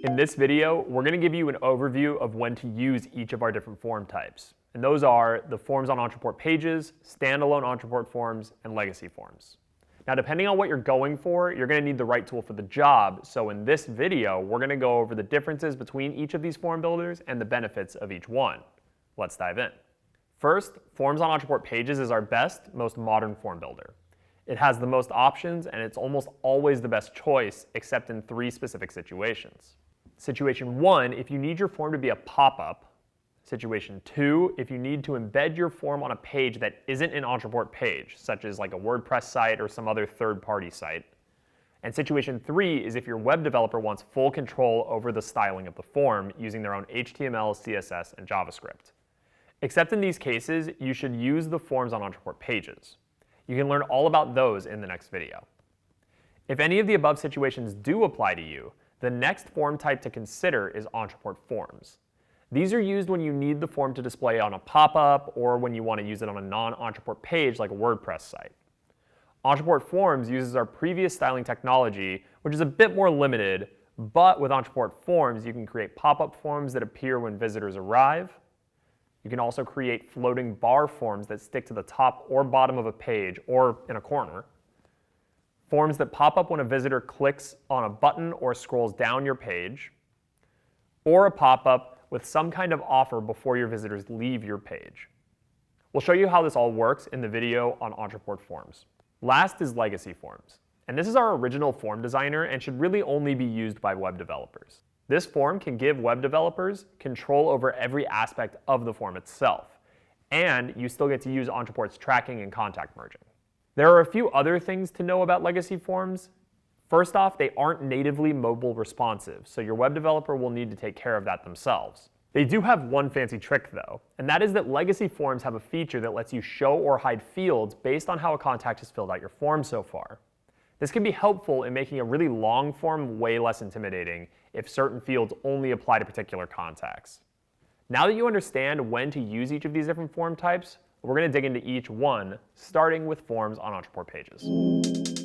In this video, we're going to give you an overview of when to use each of our different form types. And those are the forms on Ontraport Pages, standalone Ontraport Forms, and legacy forms. Now, depending on what you're going for, you're going to need the right tool for the job. So in this video, we're going to go over the differences between each of these form builders and the benefits of each one. Let's dive in. First, Forms on Ontraport Pages is our best, most modern form builder. It has the most options, and it's almost always the best choice, except in 3 specific situations. Situation 1, if you need your form to be a pop-up. Situation 2, if you need to embed your form on a page that isn't an Ontraport page, such as like a WordPress site or some other third-party site. And situation 3 is if your web developer wants full control over the styling of the form using their own HTML, CSS, and JavaScript. Except in these cases, you should use the forms on Ontraport Pages. You can learn all about those in the next video. If any of the above situations do apply to you, the next form type to consider is Ontraport Forms. These are used when you need the form to display on a pop-up or when you want to use it on a non-Ontraport page like a WordPress site. Ontraport Forms uses our previous styling technology, which is a bit more limited, but with Ontraport Forms, you can create pop-up forms that appear when visitors arrive. You can also create floating bar forms that stick to the top or bottom of a page or in a corner. Forms that pop up when a visitor clicks on a button or scrolls down your page. Or a pop-up with some kind of offer before your visitors leave your page. We'll show you how this all works in the video on Ontraport Forms. Last is legacy forms. And this is our original form designer and should really only be used by web developers. This form can give web developers control over every aspect of the form itself. And you still get to use Ontraport's tracking and contact merging. There are a few other things to know about legacy forms. First off, they aren't natively mobile responsive, so your web developer will need to take care of that themselves. They do have one fancy trick though, and that is that legacy forms have a feature that lets you show or hide fields based on how a contact has filled out your form so far. This can be helpful in making a really long form way less intimidating if certain fields only apply to particular contacts. Now that you understand when to use each of these different form types, we're going to dig into each one, starting with forms on Ontraport Pages.